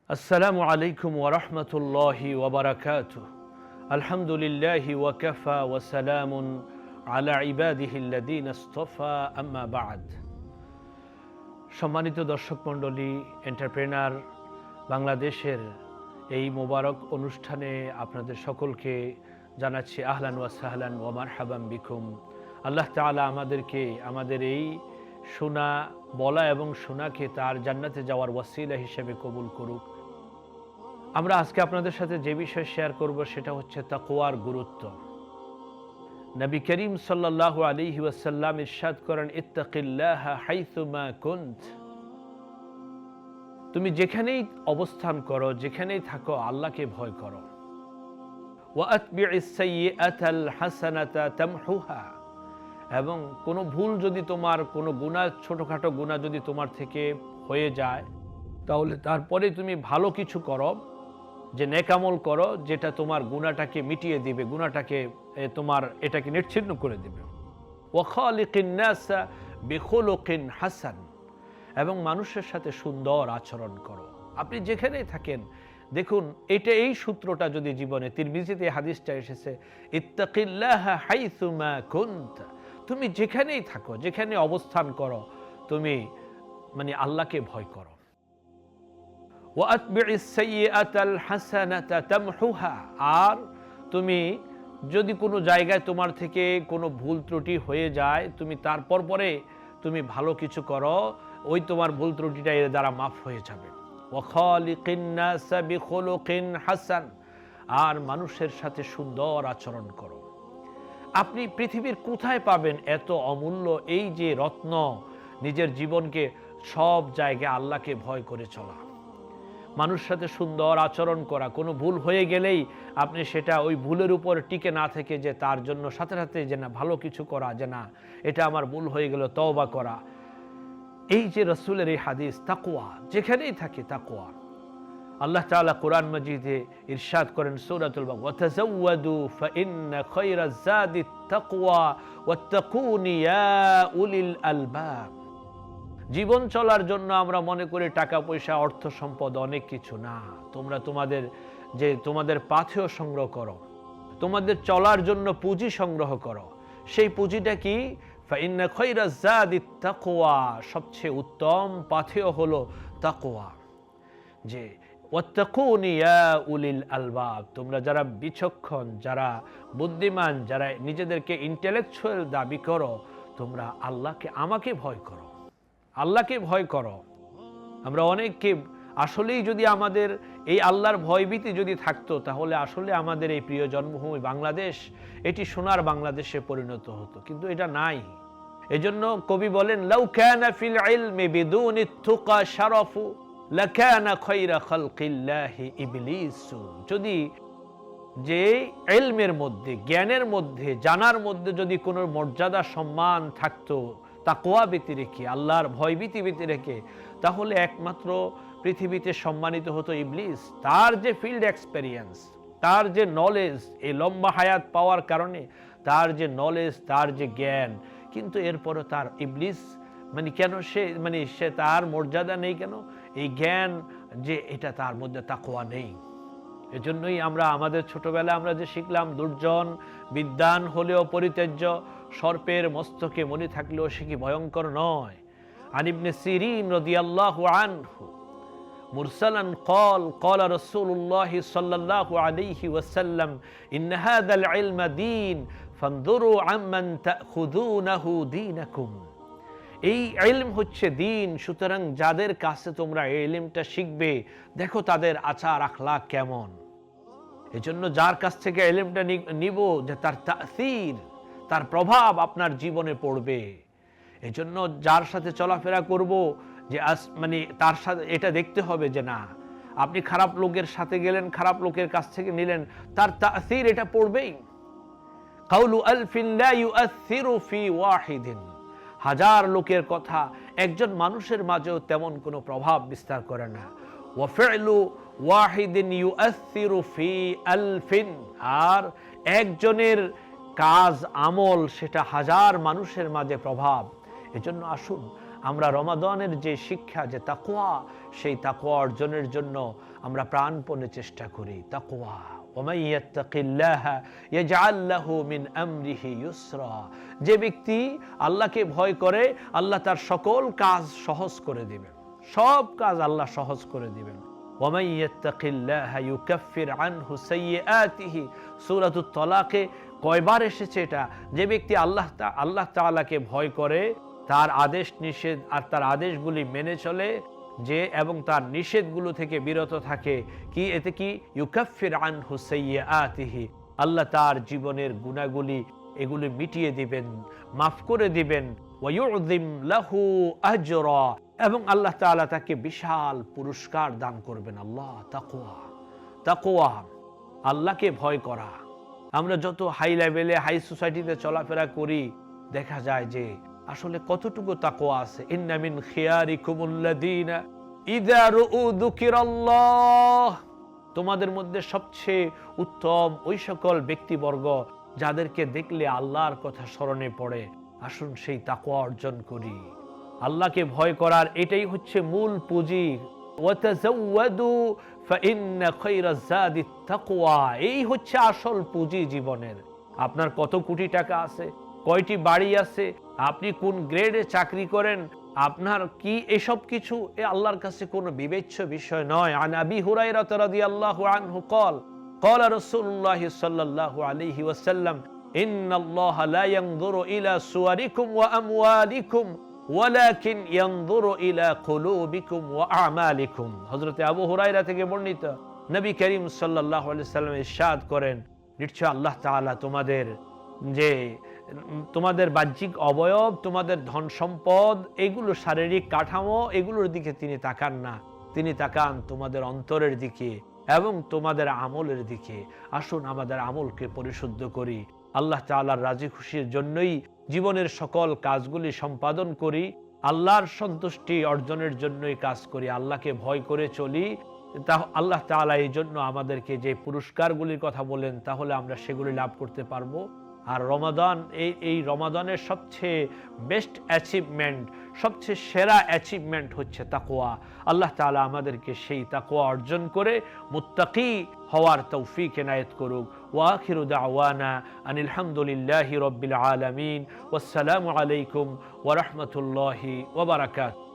আসসালামু আলাইকুম ওয়া রাহমাতুল্লাহি ওয়া বারাকাতুহু। আলহামদুলিল্লাহি ওয়া কাফা ওয়া সালামুন আলা ইবাদিহিল্লাযীনা ইসতাফা, আম্মা বা'দ। সম্মানিত দর্শক মণ্ডলী, এন্টারপ্রেনার বাংলাদেশের এই মোবারক অনুষ্ঠানে আপনাদের সকলকে জানাচ্ছি আহলান ওয়া সাহলান ওয়া মারহাবান বিকুম। আল্লাহ তাআলা আমাদেরকে আমাদের এই শোনা বলা এবং শোনাকে তার জান্নাতে যাওয়ার ওয়াসিলা হিসেবে কবুল করুক। আমরা আজকে আপনাদের সাথে যে বিষয় শেয়ার করব সেটা হচ্ছে তাকওয়ার গুরুত্ব। নবী করিম সাল্লাল্লাহু আলাইহি ওয়াসাল্লাম ইরশাদ করেন, ইত্তাকিল্লাহা হাইসুমা কুনত। তুমি যেখানেই অবস্থান করো, যেখানেই থাকো, আল্লাহকে ভয় করো। ওয়া আতবিইস সাইয়্যাতাল হাসানাতা তামহুহা। এবং কোনো ভুল যদি তোমার, কোনো গুনাহ, ছোটখাটো গুনাহ যদি তোমার থেকে হয়ে যায়, তাহলে তারপরে তুমি ভালো কিছু করো, যে নেক আমল করো, যেটা তোমার গুনাহটাকে মিটিয়ে দিবে, গুনাহটাকে তোমার এটাকে নিচ্ছিন্ন করে দিবে। ওয়া খালিকিন নাসা বিখুলুকিন হাসান। এবং মানুষের সাথে সুন্দর আচরণ করো। আপনি যেখানেই থাকেন, দেখুন এই সূত্রটা যদি জীবনে, তিরমিজিতে হাদিসটা এসেছে, ইত্তাকিল্লাহা হাইসুমা কুনতা। তুমি যেখানেই থাকো, যেখানে অবস্থান করো, তুমি আল্লাহকে ভয় করো। ওয়া আতবিইস সাইয়্যাতাল হাসানাতা তামহুহা। আর তুমি যদি কোনো জায়গায় তোমার থেকে কোনো ভুল ত্রুটি হয়ে যায়, তুমি তারপর পরে তুমি ভালো কিছু করো, ওই তোমার ভুল ত্রুটিটা এর দ্বারা মাফ হয়ে যাবে। ওয়া খালিকিন নাসা বিখুলুকিন হাসান। আর মানুষের সাথে সুন্দর আচরণ করো। আপনি পৃথিবীর কোথায় পাবেন এত অমূল্য এই যে রত্ন, নিজের জীবনকে সব জায়গায় আল্লাহকে ভয় করে চলা, মানুষের সাথে সুন্দর আচরণ করা, কোনো ভুল হয়ে গেলেই আপনি সেটা ওই ভুলের উপর টিকে না থেকে যে তার জন্য সাথে সাথে যে না ভালো কিছু করা, যে না এটা আমার ভুল হয়ে গেল, তওবা করা। এই যে রাসূলের এই হাদিস, তাকওয়া যেখানেই থাকে তাকওয়া। আল্লাহ তাআলা কোরআন মাজিদে ইরশাদ করেন সূরাতুল বাকারা, ওয়াতাযাওয়াদু ফাইন্না খায়রাজ যাদিত তাকওয়া ওয়াত্তাকুনি ইয়া উলিল আলবাব। জীবন চলার জন্য আমরা মনে করি টাকা পয়সা, অর্থ সম্পদ অনেক কিছু না। তোমরা তোমাদের পাথেয় সংগ্রহ করো, তোমাদের চলার জন্য পুঁজি সংগ্রহ করো। সেই পুঁজিটা কি? ফাইন্না খায়রাজ যাদিত তাকওয়া। সবচেয়ে উত্তম পাথেয় হলো তাকওয়া। যে ওয়াত্তাকুনি ইয়া উলিল আলবাব, তোমরা যারা বিচক্ষণ, যারা বুদ্ধিমান, যারা নিজেদেরকে ইন্টেলেকচুয়াল দাবি করো, তোমরা আমাকে ভয় করো, আল্লাহকে ভয় করো। আমরা অনেককে আসলেই যদি আমাদের এই আল্লাহর ভয়ভীতি যদি থাকতো, তাহলে আসলে আমাদের এই প্রিয় জন্মভূমি বাংলাদেশ এটি সোনার বাংলাদেশে পরিণত হতো, কিন্তু এটা নাই। এজন্য কবি বলেন, লাউ কানা ফিল ইলমি বিদুনি তুকা শারাফু লাকানা খায়রা খালকিল্লাহি ইবলিসু। যদি যে ইলমের মধ্যে, জ্ঞানের মধ্যে, জানার মধ্যে যদি কোনো মর্যাদা সম্মান থাকতো তাকওয়া ব্যতি রেখে, আল্লাহর ভয়ভীতি ব্যতি রেখে, তাহলে একমাত্র পৃথিবীতে সম্মানিত হতো ইবলিস। তার যে ফিল্ড এক্সপেরিয়েন্স, তার যে নলেজ, এই লম্বা হায়াত পাওয়ার কারণে তার যে নলেজ, তার যে জ্ঞান, কিন্তু এরপরও তার ইবলিস কেন সে তার মর্যাদা নেই কেন? এই জ্ঞান যে এটা তার মধ্যে তাকওয়া নেই। এজন্যই আমরা আমাদের ছোটবেলায় আমরা যে শিখলাম, দুর্জন বিদ্বান হলেও পরিত্যাজ্য, সর্পের মস্তকে মণি থাকলেও সে কি ভয়ঙ্কর নয়। আন ইবনে সিরিন রাদিয়াল্লাহু আনহু মুরসালান ক্বালা রাসূলুল্লাহ সাল্লাল্লাহু আলাইহি ওয়াসাল্লাম, ইন্না হাযাল ইলমা দীন ফানজুরু আম্মান তাখুযুনাহু দীনাকুম। এই ইলম হচ্ছে দিন, সুতরাং যাদের কাছে তোমরা এই ইলমটা শিখবে, দেখো তাদের আচার আখলাক কেমন। এজন্য যার কাছ থেকে ইলমটা নিব, যে তার তাসীর, তার প্রভাব আপনার জীবনে পড়বে। এজন্য যার সাথে চলাফেরা করব, যে তার সাথে এটা দেখতে হবে যে না, আপনি খারাপ লোকের সাথে গেলেন, খারাপ লোকের কাছ থেকে নিলেন, তার তাসীর এটা পড়বেই। কাউলু আলফিন লা ইউআসিরু ফি ওয়াহিদিন। হাজার লোকের কথা একজন মানুষের মাঝেও তেমন কোনো প্রভাব বিস্তার করে না। ওয়া ফি'লু ওয়াহিদিন ইউআসিরু ফি আলফিন। আর একজনের কাজ আমল, সেটা হাজার মানুষের মাঝে প্রভাব। এজন্য আসুন আমরা রমাদানের যে শিক্ষা, যে তাকওয়া, সেই তাকওয়া অর্জনের জন্য আমরা প্রাণপণে চেষ্টা করি। তাকওয়া, ওয়ামান ইয়াত্তাকিল্লাহা ইয়াজআল লাহু মিন আমরিহি ইউসরা। যে ব্যক্তি আল্লাহকে ভয় করে, আল্লাহ তার সকল কাজ সহজ করে দিবেন, সব কাজ আল্লাহ সহজ করে দিবেন। ওয়ামান ইয়াত্তাকিল্লাহা ইউকাফির আনহু সাইয়্যাতিহি। সূরাতুত তালাকে কয়বার এসেছে এটা? যে ব্যক্তি আল্লাহ তাআলাকে ভয় করে, তার আদেশ নিষেধ আর তার আদেশগুলি মেনে চলে, যে এবং তার নিষেধগুলো থেকে বিরত থাকে, কি এতে কি ইউকাফির আনহু সাইয়্যাতিহি, আল্লাহ তার জীবনের গুনাহগুলি এগুলি মিটিয়ে দিবেন, মাফ করে দিবেন। ওয়া ইউযিম লাহু আজরা, এবং আল্লাহ তাআলা তাকে বিশাল পুরস্কার দান করবেন। আল্লাহ, তাকওয়া, তাকওয়া, আল্লাহকে ভয় করা। আমরা যত হাই লেভেলে, হাই সোসাইটিতে চলাফেরা করি, দেখা যায় যে আসলে কতটুকু তাকওয়া আছে। ইন্না মিন খিয়ারিকুমুল্লাযীনা ইযা রুউ যুকিরাল্লাহ, তোমাদের মধ্যে সবচেয়ে উত্তম ওই সকল ব্যক্তিবর্গ যাদেরকে দেখলে আল্লাহর কথা স্মরণে পড়ে। আসুন সেই তাকওয়া অর্জন করি। আল্লাহকে ভয় করার এটাই হচ্ছে মূল পুঁজি। ওয়াতাযাওয়াদু ফাইন্না খায়রাজ যাদিত তাকওয়া, এই হচ্ছে আসল পুঁজি জীবনের। আপনার কত কোটি টাকা আছে, কয়টি বাড়ি আছে, আপনি কোন গ্রেডে চাকরি করেন, আপনার কি, এসব কিছু আল্লাহর কাছে কোনো বিবেচ্য বিষয় নয়। আন আবি হুরায়রা রাদিয়াল্লাহু আনহু قال قال رسول الله صلى الله عليه وسلم إن الله لا ينظر إلى صوركم وأموالكم ولكن ينظر إلى قلوبكم وأعمالكم। হযরত আবু হুরায়রা থেকে বর্ণিত, নবী করিম সাল্লাল্লাহু আলাইহি ওয়াসাল্লাম ইরশাদ করেন, নিশ্চয় আল্লাহ তাআলা তোমাদের বাহ্যিক অবয়ব, তোমাদের ধন সম্পদ, এগুলো শারীরিক কাঠামো, এগুলোর দিকে তিনি তাকান না। তিনি তাকান তোমাদের অন্তরের দিকে এবং তোমাদের আমলের দিকে। আসুন আমাদের আমলকে পরিশুদ্ধ করি, আল্লাহ তাআলার রাজি খুশির জন্যই জীবনের সকল কাজগুলি সম্পাদন করি, আল্লাহর সন্তুষ্টি অর্জনের জন্যই কাজ করি, আল্লাহকে ভয় করে চলি। তা আল্লাহ তাআলা এই জন্য আমাদেরকে যে পুরস্কারগুলির কথা বলেন, তাহলে আমরা সেগুলি লাভ করতে পারবো। আর রমাদান, এই রমাদানের সবচেয়ে বেস্ট অ্যাচিভমেন্ট, সবচেয়ে সেরা অ্যাচিভমেন্ট হচ্ছে তাকওয়া। আল্লাহ তাআলা আমাদেরকে সেই তাকওয়া অর্জন করে মুত্তাকি হওয়ার তৌফিক এনায়েত করুক। ওয়া আখিরু দাওয়ানা আনিল হামদুলিল্লাহি রাব্বিল আলামিন। ওয়াসসালামু আলাইকুম ওয়া রাহমাতুল্লাহি ওয়া বারাকাতুহু।